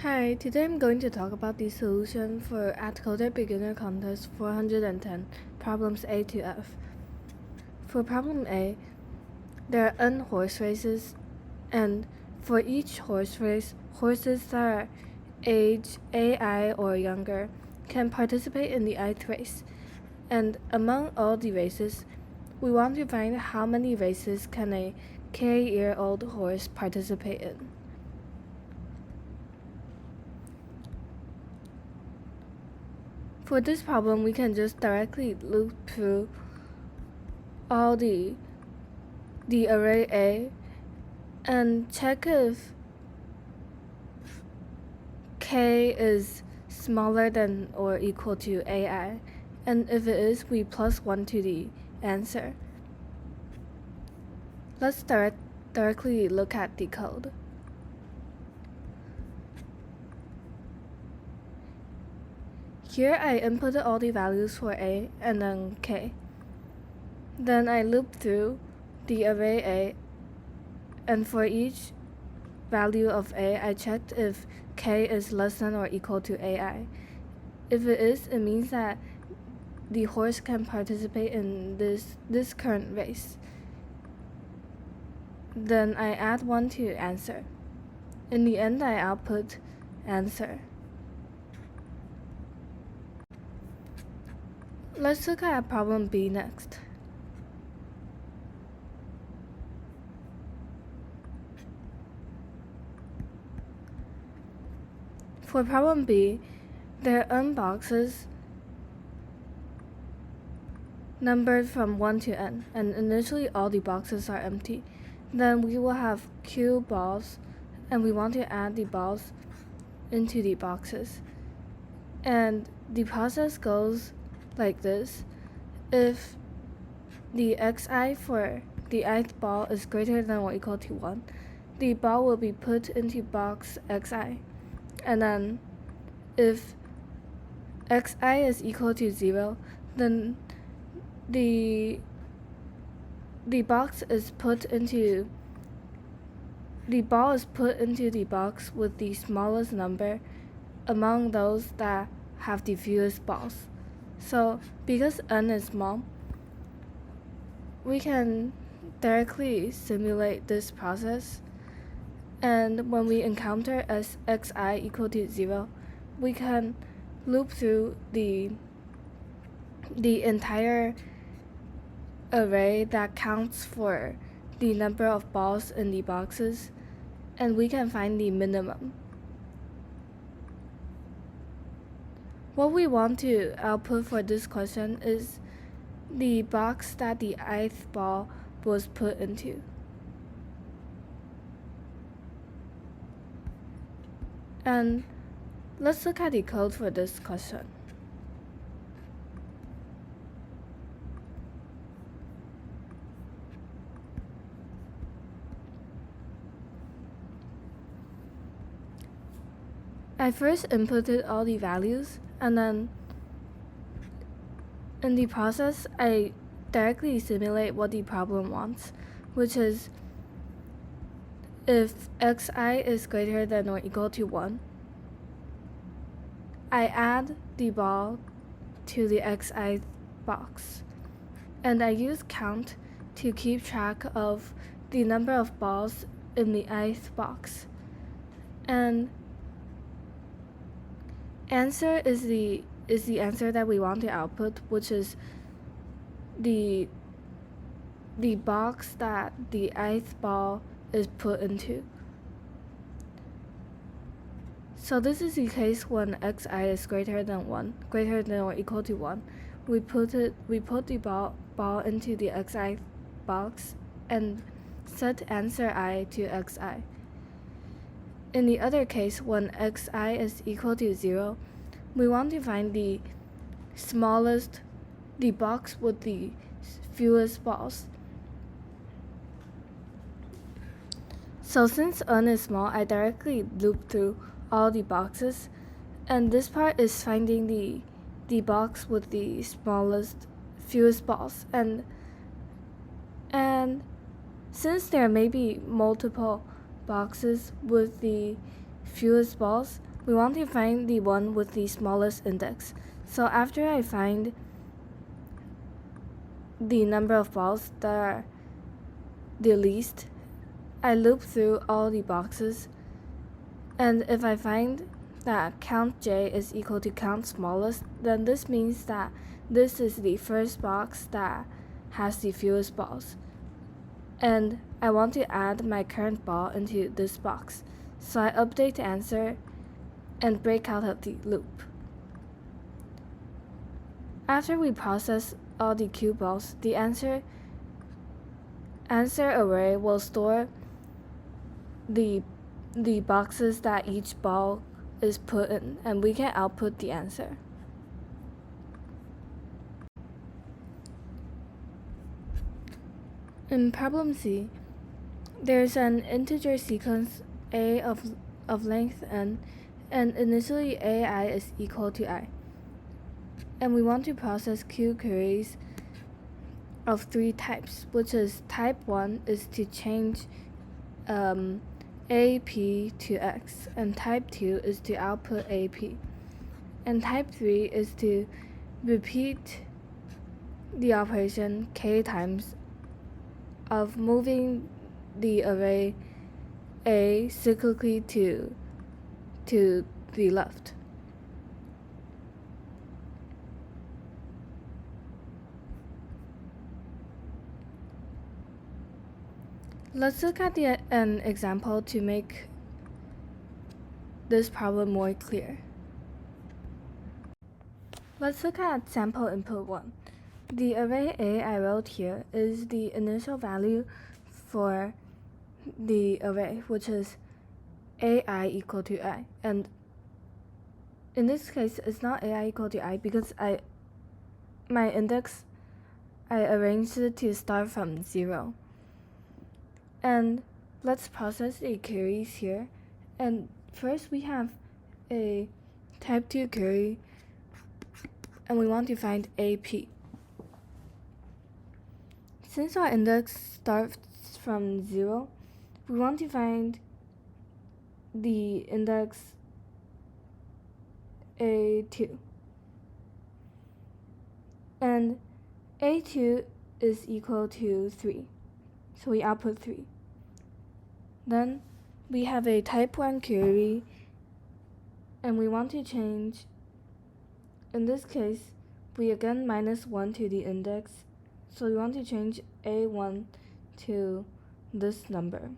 Hi, today I'm going to talk about the solution for Atcoder Beginner Contest 410, Problems A to F. For Problem A, there are N horse races, and for each horse race, horses that are age AI or younger can participate in the ith race. And among all the races, we want to find how many races can a K-year-old horse participate in. For this problem, we can just directly loop through all the array A and check if K is smaller than or equal to AI, and if it is, we plus 1 to the answer. Let's directly look at the code. Here I inputted all the values for A and then K. Then I looped through the array A, and for each value of A, I checked if K is less than or equal to AI. If it is, it means that the horse can participate in this current race. Then I add 1 to answer. In the end, I output answer. Let's look at problem B next. For problem B, there are N boxes numbered from 1 to N, and initially all the boxes are empty. Then we will have Q balls, and we want to add the balls into the boxes. And the process goes like this. If the xi for the ith ball is greater than or equal to 1, the ball will be put into box xi. And then if xi is equal to 0, then the box is put into the ball is put into the box with the smallest number among those that have the fewest balls. So because n is small, we can directly simulate this process, and when we encounter xi equal to 0, we can loop through the entire array that counts for the number of balls in the boxes, and we can find the minimum. What we want to output for this question is the box that the ith ball was put into. And let's look at the code for this question. I first inputted all the values, and then in the process, I directly simulate what the problem wants, which is if xi is greater than or equal to 1, I add the ball to the xi box, and I use count to keep track of the number of balls in the ith box. And answer is the answer that we want to output, which is the box that the ith ball is put into. So this is the case when xi is greater than or equal to 1. We put the ball into the xi box and set answer I to xi. In the other case, when xi is equal to 0, we want to find the box with the fewest balls. So since n is small, I directly loop through all the boxes, and this part is finding the box with the fewest balls. And since there may be multiple boxes with the fewest balls, we want to find the one with the smallest index. So after I find the number of balls that are the least, I loop through all the boxes, and if I find that count j is equal to count smallest, then this means that this is the first box that has the fewest balls. And I want to add my current ball into this box. So I update the answer and break out of the loop. After we process all the cue balls, the answer array will store the boxes that each ball is put in, and we can output the answer. In problem C, there's an integer sequence a of length n, and initially ai is equal to I. And we want to process Q queries of 3 types, which is type 1 is to change AP to X, and type 2 is to output AP, and type 3 is to repeat the operation k times of moving the array A cyclically to the left. Let's look at an example to make this problem more clear. Let's look at sample input 1. The array A I wrote here is the initial value for the array, which is AI equal to I. And in this case, it's not AI equal to I because my index, I arranged it to start from 0. And let's process the queries here. And first we have a type 2 query, and we want to find AP. Since our index starts from 0, we want to find the index A2. And A2 is equal to 3. So we output 3. Then we have a type 1 query, and we want to change, in this case, we again minus 1 to the index. So we want to change A1 to this number.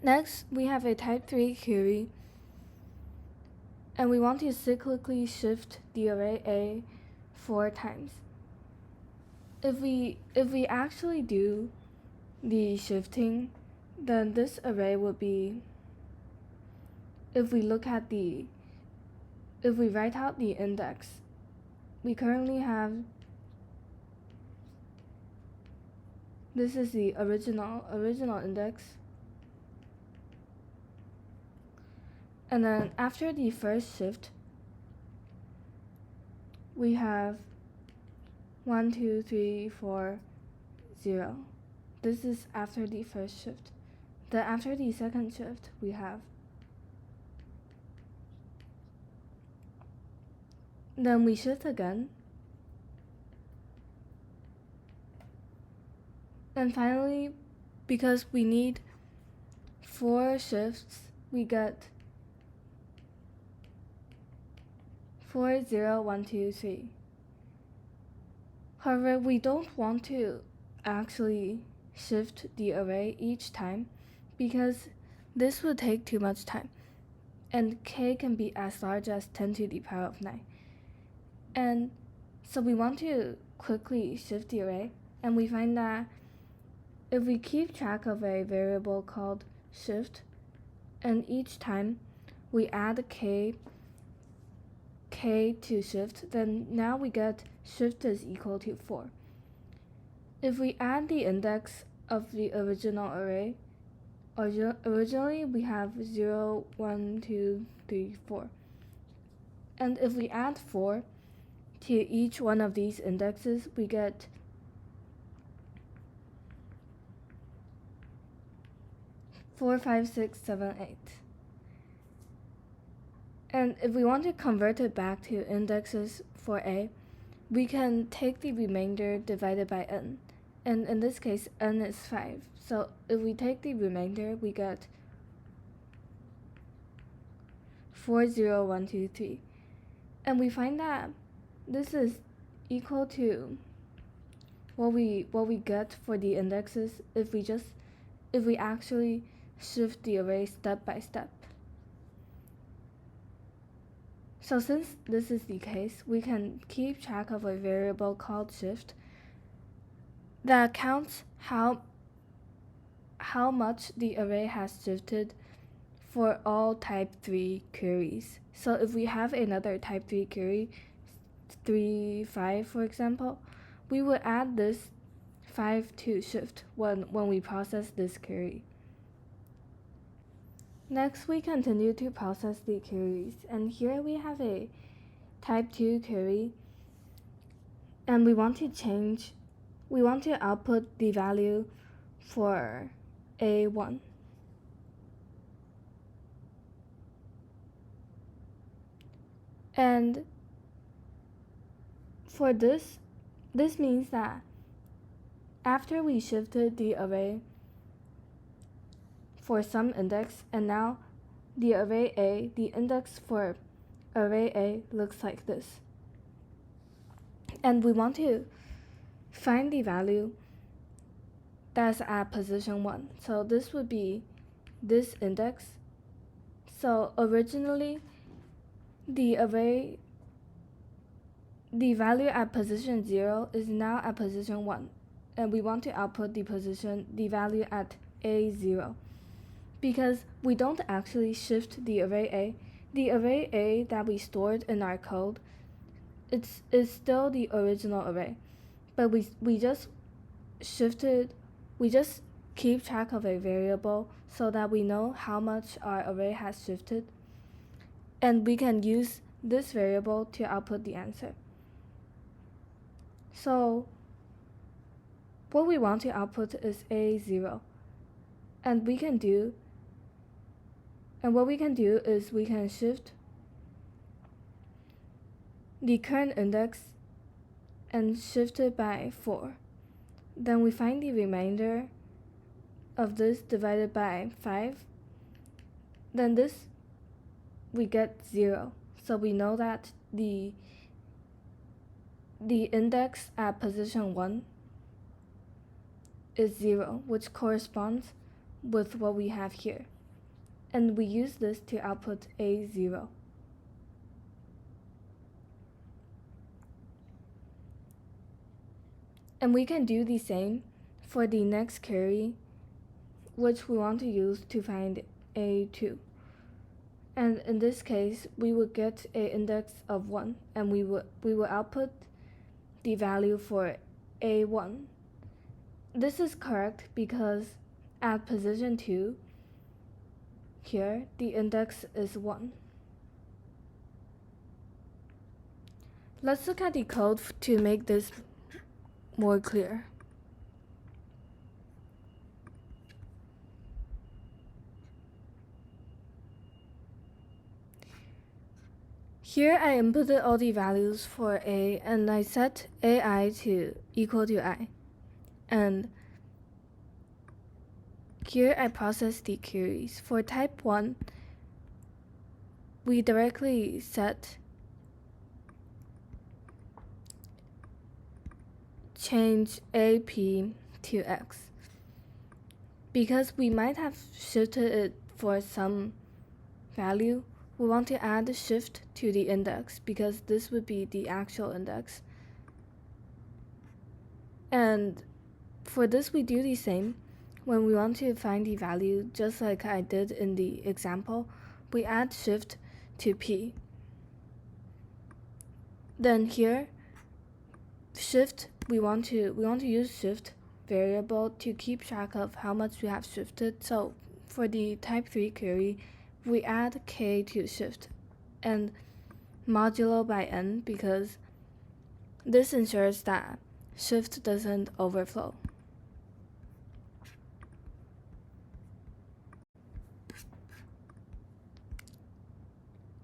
Next, we have a type 3 query, and we want to cyclically shift the array A 4 times. If we actually do the shifting, then this array would be, if we write out the index, we currently have, this is the original index. And then after the first shift, we have 1, 2, 3, 4, 0. This is after the first shift. Then after the second shift, we have, then we shift again. And finally, because we need 4 shifts, we get 4, 0, 1, 2, 3. However, we don't want to actually shift the array each time because this would take too much time, and k can be as large as 10 to the power of 9. And so we want to quickly shift the array, and we find that if we keep track of a variable called shift, and each time we add k to shift, then now we get shift is equal to 4. If we add the index of the original array, originally we have 0, 1, 2, 3, 4. And if we add 4 to each one of these indexes, we get 4, 5, 6, 7, 8. And if we want to convert it back to indexes for A, we can take the remainder divided by n. And in this case, n is 5. So if we take the remainder, we get 4, 0, 1, 2, 3. And we find that this is equal to what we get for the indexes if we actually shift the array step by step. So since this is the case, we can keep track of a variable called shift that counts how much the array has shifted for all type 3 queries. So if we have another type 3 query, 3, 5 for example, we will add this 5 to shift when we process this query. Next, we continue to process the queries, and here we have a type 2 query, and we want to output the value for A1. And for this means that after we shifted the array for some index, and now the array A, the index for array A looks like this. And we want to find the value that's at position 1. So this would be this index. So originally, the value at position 0 is now at position 1. And we want to output the value at A0. Because we don't actually shift the array A. The array A that we stored in our code, is still the original array. But we just keep track of a variable so that we know how much our array has shifted. And we can use this variable to output the answer. So what we want to output is A0. And what we can do is we can shift the current index and shift it by 4. Then we find the remainder of this divided by 5. Then this we get 0. So we know that the index at position 1 is 0, which corresponds with what we have here. And we use this to output A0. And we can do the same for the next query, which we want to use to find A2. And in this case, we will get an index of 1, and we will output the value for A1. This is correct because at position 2, here, the index is 1. Let's look at the code to make this more clear. Here I inputted all the values for A, and I set AI to equal to I. And here I process the queries. For type 1, we directly set change AP to X. Because we might have shifted it for some value, we want to add shift to the index because this would be the actual index. And for this, we do the same. When we want to find the value, just like I did in the example, we add shift to P. Then here, shift, we want to use shift variable to keep track of how much we have shifted. So for the type 3 query, we add k to shift and modulo by n because this ensures that shift doesn't overflow.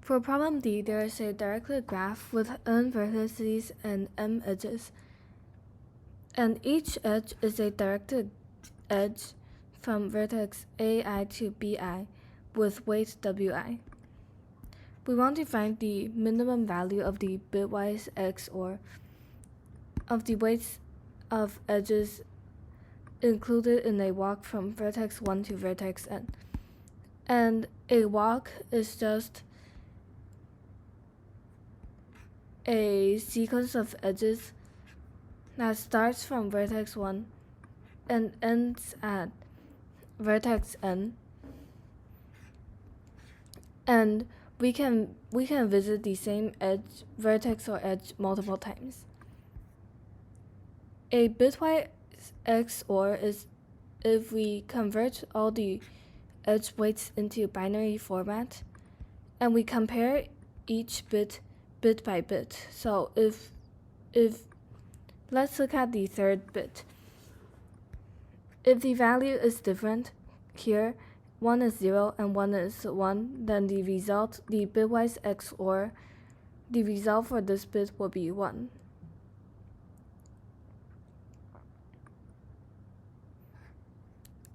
For problem D, there is a directed graph with n vertices and m edges, and each edge is a directed edge from vertex AI to BI with weight WI. We want to find the minimum value of the bitwise XOR of the weights of edges included in a walk from vertex 1 to vertex n. And a walk is just a sequence of edges that starts from vertex 1 and ends at vertex n. And we can visit the same edge, vertex or edge multiple times. A bitwise XOR is if we convert all the edge weights into binary format and we compare each bit by bit. So if let's look at the third bit. If the value is different here, 1 is 0 and 1 is 1, then the result, the bitwise XOR, the result for this bit will be 1.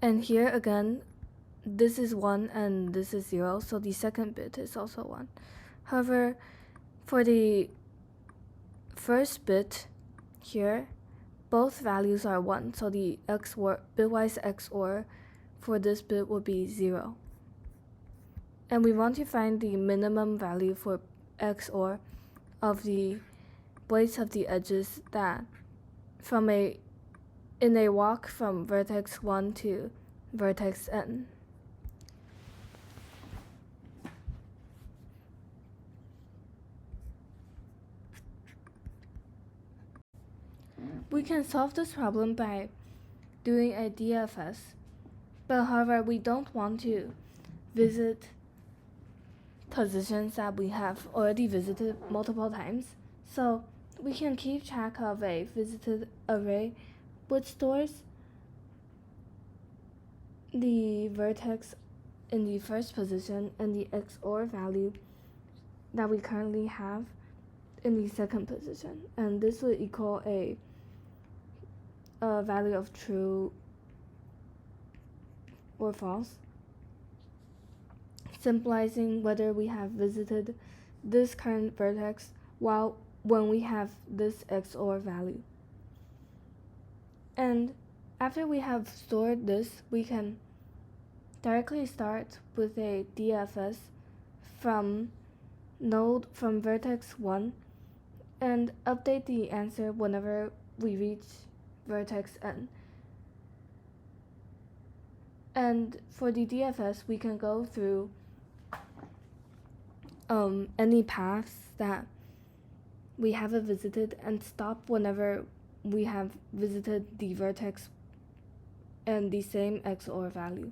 And here again, this is 1 and this is 0, so the second bit is also 1. However, for the first bit here, both values are 1, so the XOR, bitwise XOR for this bit will be 0. And we want to find the minimum value for XOR of the weights of the edges that in a walk from vertex 1 to vertex n. We can solve this problem by doing a DFS, but however, we don't want to visit positions that we have already visited multiple times, so we can keep track of a visited array which stores the vertex in the first position and the XOR value that we currently have in the second position, and this will equal a value of true or false, symbolizing whether we have visited this current vertex when we have this XOR value. And after we have stored this, we can directly start with a DFS from vertex 1 and update the answer whenever we reach vertex n. And for the DFS, we can go through any paths that we haven't visited and stop whenever we have visited the vertex and the same XOR value.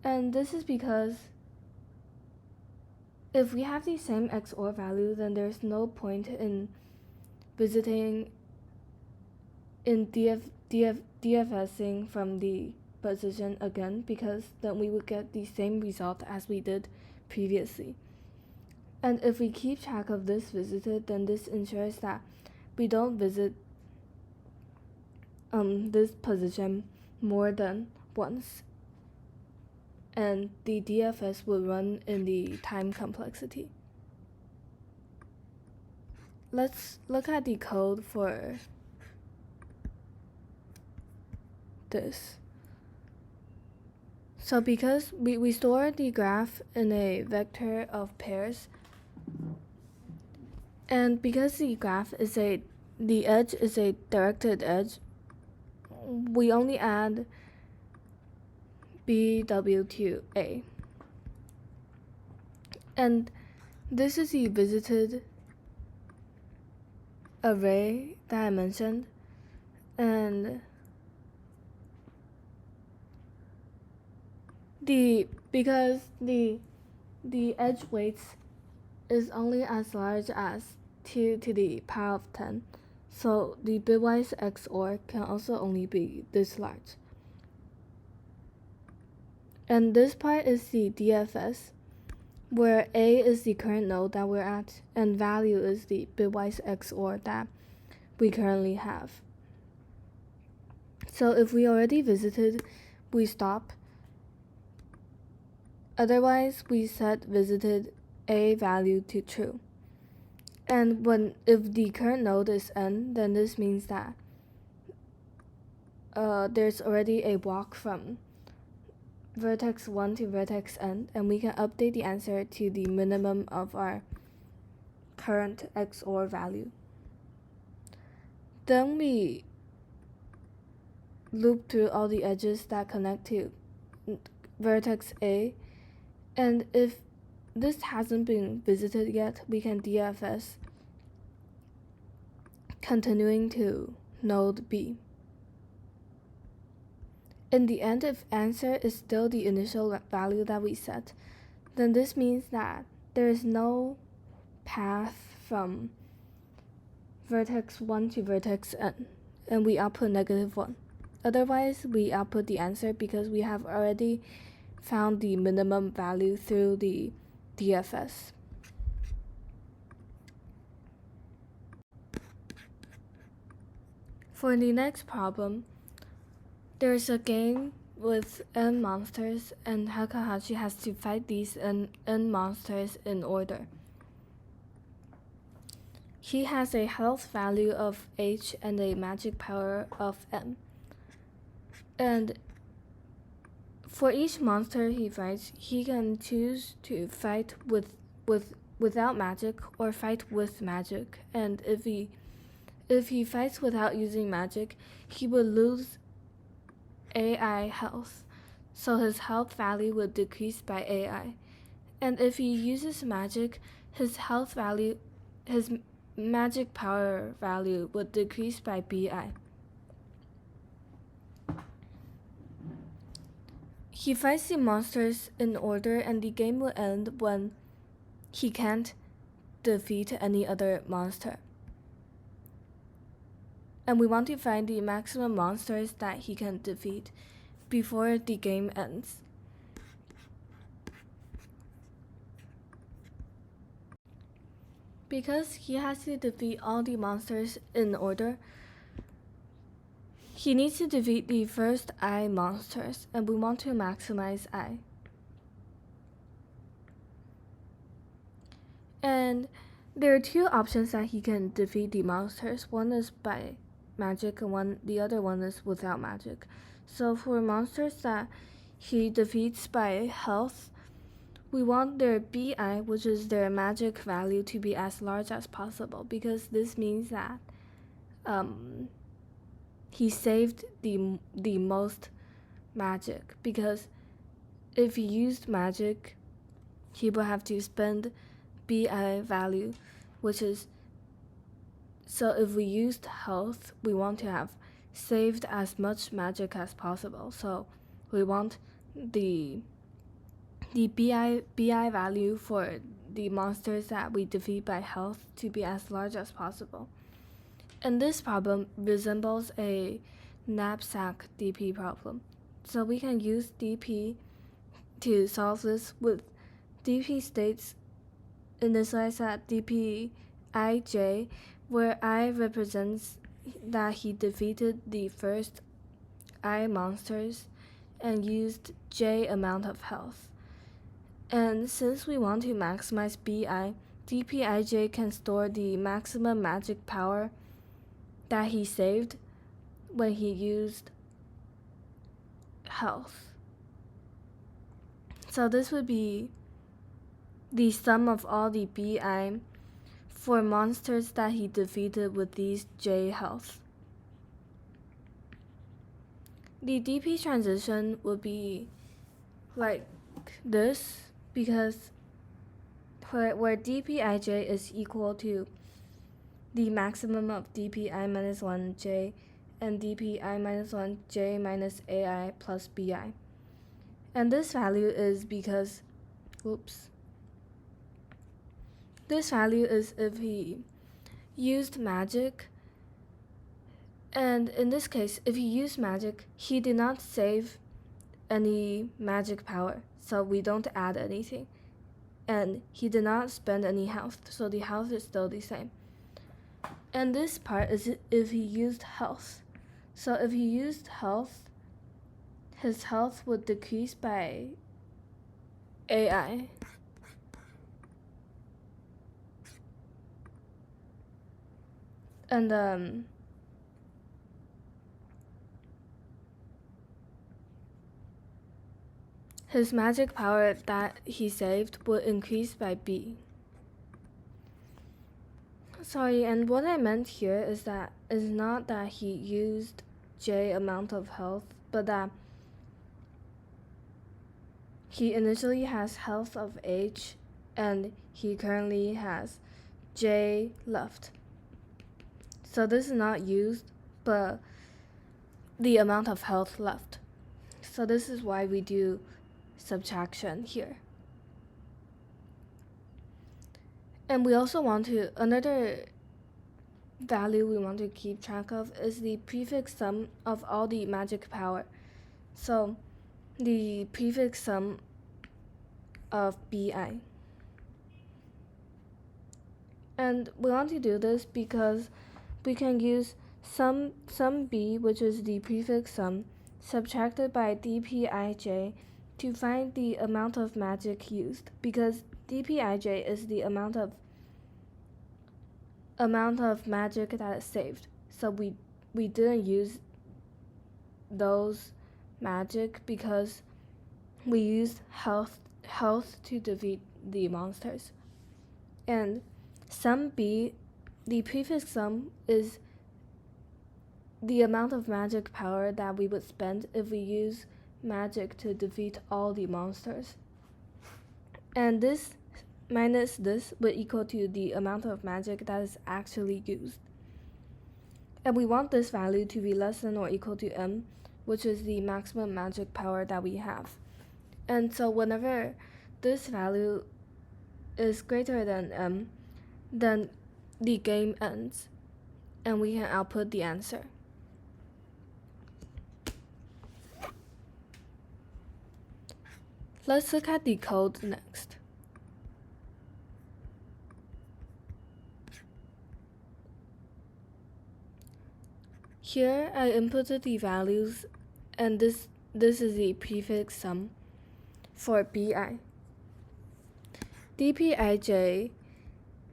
And this is because if we have the same XOR value, then there's no point in visiting in DFSing from the position again, because then we would get the same result as we did previously. And if we keep track of this visited, then this ensures that we don't visit this position more than once, and the DFS will run in the time complexity. Let's look at the code for this. So because we store the graph in a vector of pairs, and because the edge is a directed edge, we only add BW to A. And this is the visited array that I mentioned, and because the edge weights is only as large as 2 to the power of 10, so the bitwise XOR can also only be this large. And this part is the DFS, where A is the current node that we're at, and value is the bitwise XOR that we currently have. So if we already visited, we stop. Otherwise, we set visited A value to true. And if the current node is n, then this means that there's already a walk from vertex 1 to vertex n, and we can update the answer to the minimum of our current XOR value. Then we loop through all the edges that connect to vertex A, and if this hasn't been visited yet, we can DFS, continuing to node B. In the end, if answer is still the initial value that we set, then this means that there is no path from vertex 1 to vertex n, and we output -1. Otherwise, we output the answer because we have already found the minimum value through the DFS. For the next problem, there is a game with n monsters, and Takahashi has to fight these n monsters in order. He has a health value of H and a magic power of M. And for each monster he fights, he can choose to fight without magic or fight with magic. And if he fights without using magic, he would lose AI health, so his health value would decrease by AI. And if he uses magic, his magic power value would decrease by BI. He fights the monsters in order, and the game will end when he can't defeat any other monster. And we want to find the maximum monsters that he can defeat before the game ends. Because he has to defeat all the monsters in order, he needs to defeat the first I monsters, and we want to maximize I. And there are two options that he can defeat the monsters. One is by magic, and the other one is without magic. So for monsters that he defeats by health, we want their BI, which is their magic value, to be as large as possible, because this means that he saved the most magic. Because if he used magic, he will have to spend BI value, which is, so if we used health, we want to have saved as much magic as possible. So we want the BI value for the monsters that we defeat by health to be as large as possible. And this problem resembles a knapsack DP problem. So we can use DP to solve this with DP states initialized at DP IJ, where I represents that he defeated the first I monsters and used J amount of health. And since we want to maximize BI, DPIJ can store the maximum magic power that he saved when he used health. So this would be the sum of all the BI for monsters that he defeated with these J health. The DP transition would be like this, because where DPIJ is equal to the maximum of DPI minus 1J and DPI minus 1J minus AI plus BI. And this value is because, this value is if he used magic, and in this case, if he used magic, he did not save any magic power, so we don't add anything. and he did not spend any health, so the health is still the same. And this part is if he used health. So if he used health, his health would decrease by AI. And his magic power that he saved would increase by B. Sorry, and what I meant here is not that he used J amount of health, but that he initially has health of H and he currently has J left. So this is not used, but the amount of health left. So this is why we do subtraction here. And we also want to, another value we want to keep track of is the prefix sum of all the magic power. So the prefix sum of BI. And we want to do this because we can use sum B, which is the prefix sum, subtracted by dpij to find the amount of magic used, because dpij is the amount of magic that is saved. So we didn't use those magic because we used health to defeat the monsters. And sum B, the prefix sum, is the amount of magic power that we would spend if we use magic to defeat all the monsters. And this minus this would equal to the amount of magic that is actually used. And we want this value to be less than or equal to m, which is the maximum magic power that we have. And so whenever this value is greater than m, then the game ends, and we can output the answer. Let's look at the code next. Here I inputted the values, and this is the prefix sum for BI. dpij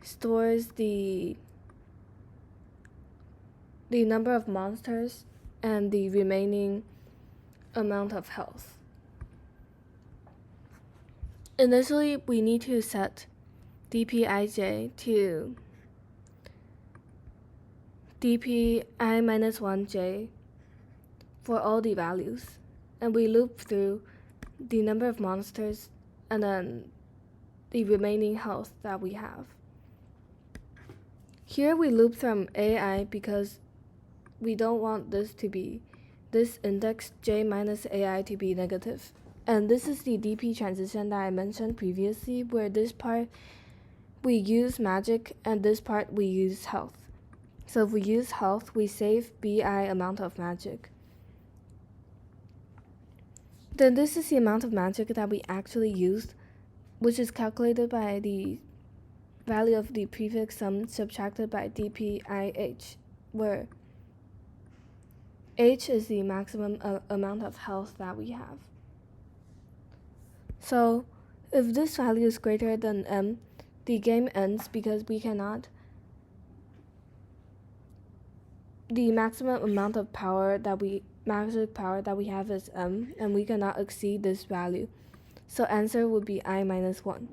stores the number of monsters and the remaining amount of health. Initially, we need to set dpij to dpi minus 1j for all the values, and we loop through the number of monsters and then the remaining health that we have. Here we loop from AI because we don't want this index j minus AI to be negative. And this is the DP transition that I mentioned previously, where this part we use magic and this part we use health. So if we use health, we save BI amount of magic. Then this is the amount of magic that we actually used, which is calculated by the value of the prefix sum subtracted by dpih, where h is the maximum amount of health that we have. So if this value is greater than m, the game ends because we cannot. The maximum amount of magic power that we have is m, and we cannot exceed this value. So answer would be I minus 1.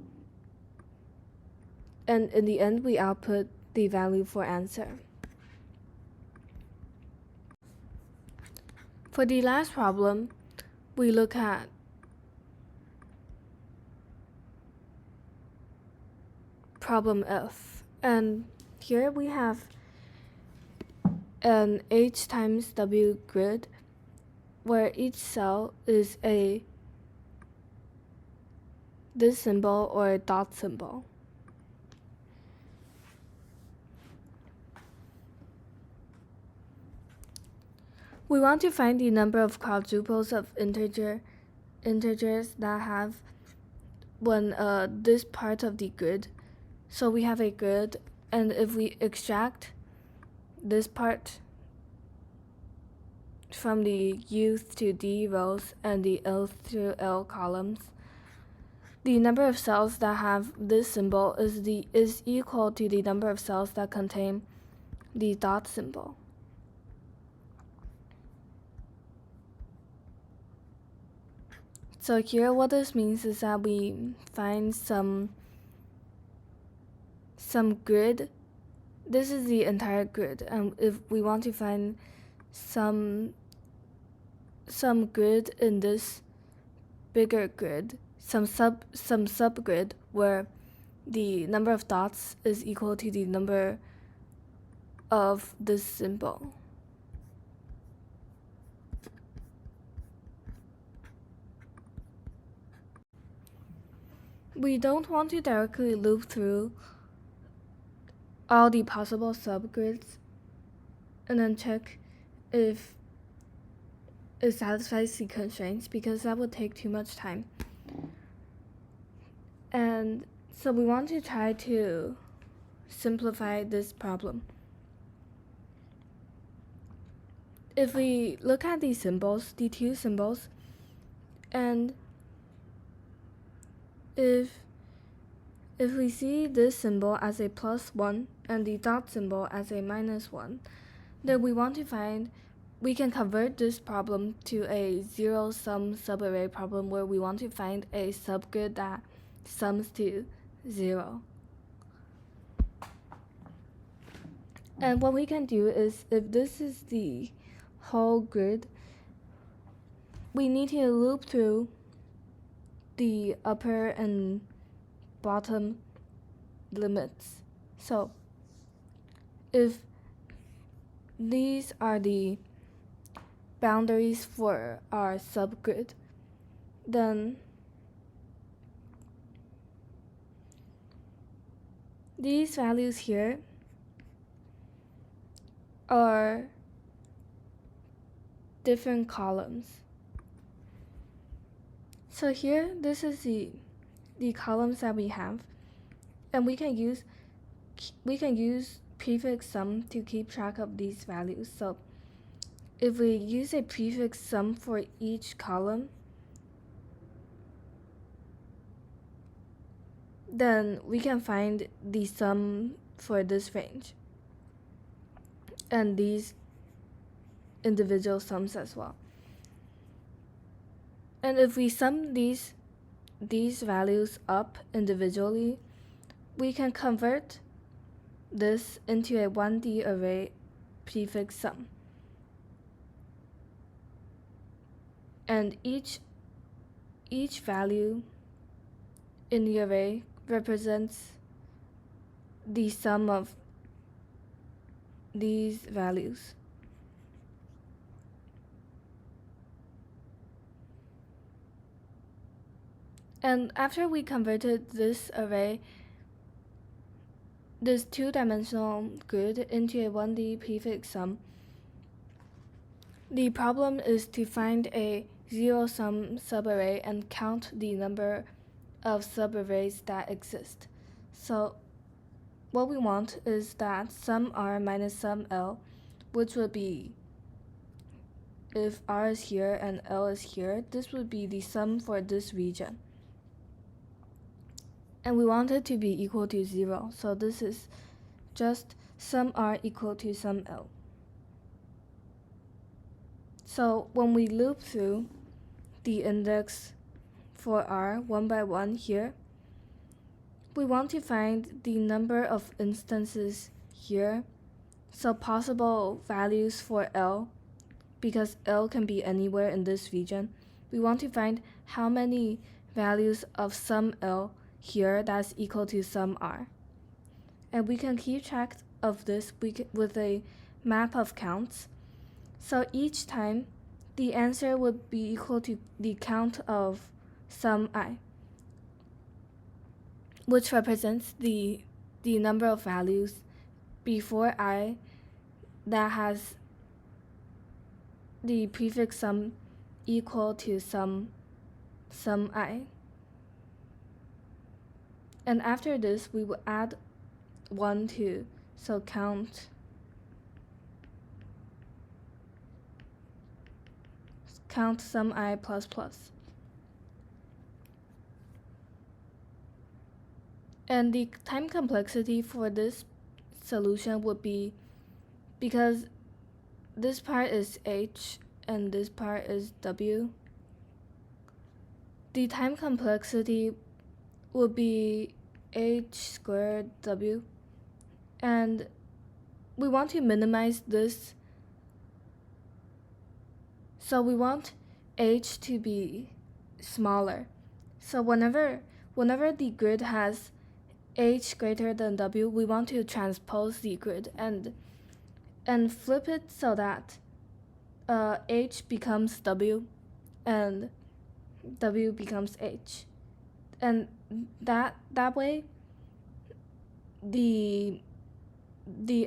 And in the end, we output the value for answer. For the last problem, we look at problem F. And here we have an H times W grid where each cell is this symbol or a dot symbol. We want to find the number of quadruples of integers that have this part of the grid, so we have a grid, and if we extract this part from the U to D rows and the L through L columns, the number of cells that have this symbol is equal to the number of cells that contain the dot symbol. So here what this means is that we find some grid. This is the entire grid, and if we want to find some grid in this bigger grid, some subgrid where the number of dots is equal to the number of this symbol. We don't want to directly loop through all the possible subgrids and then check if it satisfies the constraints, because that would take too much time. And so we want to try to simplify this problem. If we look at these symbols, the two symbols, and if we see this symbol as a +1 and the dot symbol as a -1, then we can convert this problem to a zero-sum subarray problem where we want to find a subgrid that sums to 0. And what we can do is, if this is the whole grid, we need to loop through the upper and bottom limits. So if these are the boundaries for our subgrid, then these values here are different columns. So here, this is the columns that we have, and we can use prefix sum to keep track of these values. So if we use a prefix sum for each column, then we can find the sum for this range and these individual sums as well. And if we sum these values up individually, we can convert this into a 1D array prefix sum. And each value in the array represents the sum of these values. And after we converted this array, this two-dimensional grid, into a 1D prefix sum, the problem is to find a zero-sum subarray and count the number of subarrays that exist. So what we want is that sum R minus sum L, which would be, if R is here and L is here, this would be the sum for this region. And we want it to be equal to 0, so this is just sum R equal to sum L. So when we loop through the index for R one by one here, we want to find the number of instances here, so possible values for L, because L can be anywhere in this region. We want to find how many values of sum L here that's equal to sum R. And we can keep track of this with a map of counts. So each time, the answer would be equal to the count of sum I, which represents the number of values before I that has the prefix sum equal to sum I. And after this, we will add 1 to, so count sum I plus plus. And the time complexity for this solution would be, because this part is h and this part is w, the time complexity would be h squared w, and we want to minimize this, so we want h to be smaller. So whenever the grid has h greater than w, we want to transpose the grid and flip it so that h becomes w and w becomes h, and that way the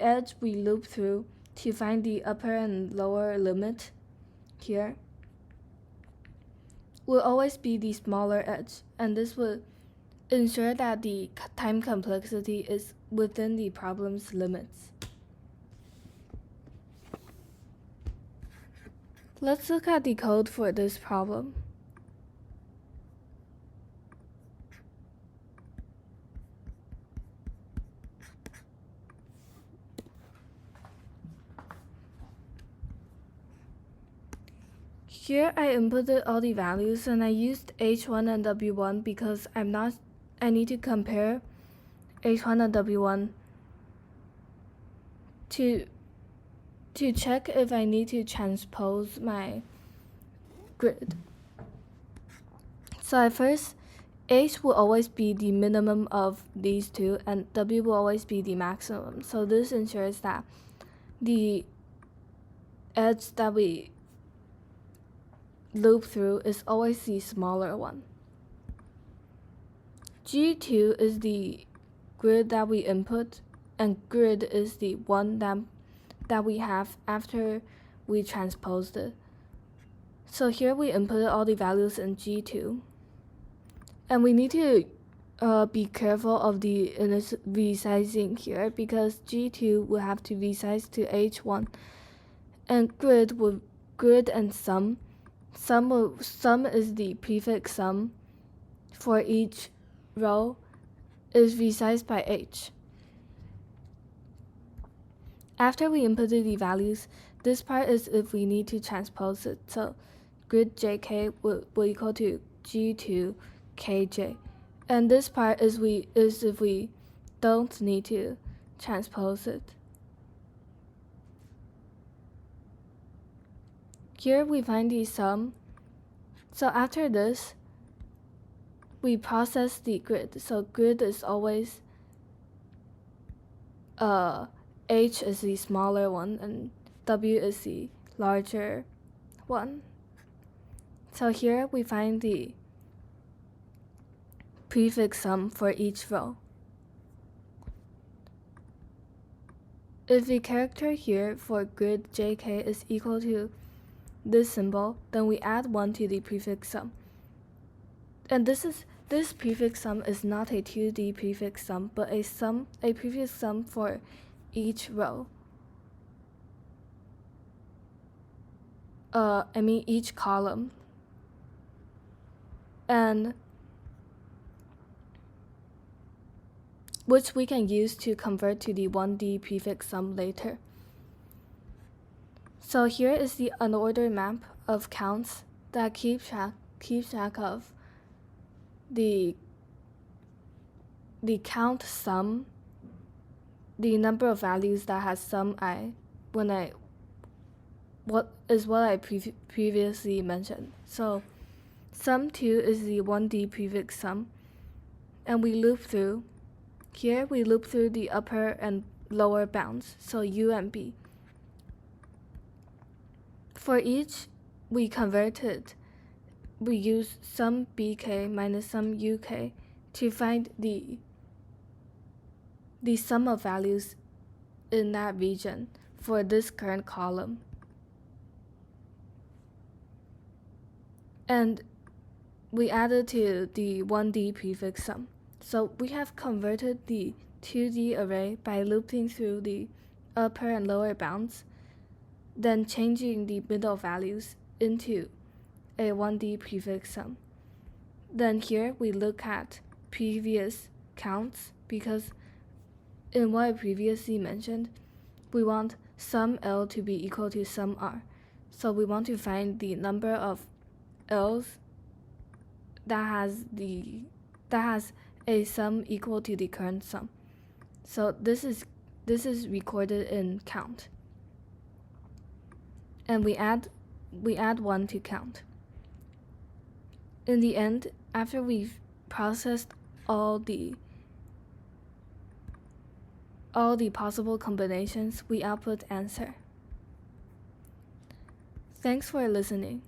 edge we loop through to find the upper and lower limit here will always be the smaller edge, and this will ensure that the time complexity is within the problem's limits. Let's look at the code for this problem. Here I inputted all the values and I used h1 and w1 because I need to compare h1 and w1 to check if I need to transpose my grid. So at first, h will always be the minimum of these two and w will always be the maximum. So this ensures that the edge that we loop through is always the smaller one. G2 is the grid that we input, and grid is the one that we have after we transposed it. So here we inputted all the values in G2, and we need to be careful of the resizing here because G2 will have to resize to H1, and grid and sum is the prefix sum for each row is resized by h. After we inputted the values, this part is if we need to transpose it. So grid jk will equal to g2 kj, and this part is if we don't need to transpose it. Here we find the sum. So after this, we process the grid. So grid is always h is the smaller one and w is the larger one. So here we find the prefix sum for each row. If the character here for grid jk is equal to this symbol, then we add 1 to the prefix sum. And this prefix sum is not a 2D prefix sum, but a prefix sum for each row. Each column. And which we can use to convert to the 1D prefix sum later. So here is the unordered map of counts that keeps track of the count sum, the number of values that has sum I what I previously mentioned. So sum 2 is the 1D prefix sum, and we loop through. Here we loop through the upper and lower bounds, so u and b. For each we converted, we use sum bk minus sum uk to find the sum of values in that region for this current column. And we added to the 1D prefix sum. So we have converted the 2D array by looping through the upper and lower bounds, then changing the middle values into a 1D prefix sum. Then here we look at previous counts, because in what I previously mentioned, we want sum L to be equal to sum R. So we want to find the number of L's that has a sum equal to the current sum. So this is recorded in count. And we add 1 to count. In the end, after we've processed all the possible combinations, we output answer. Thanks for listening.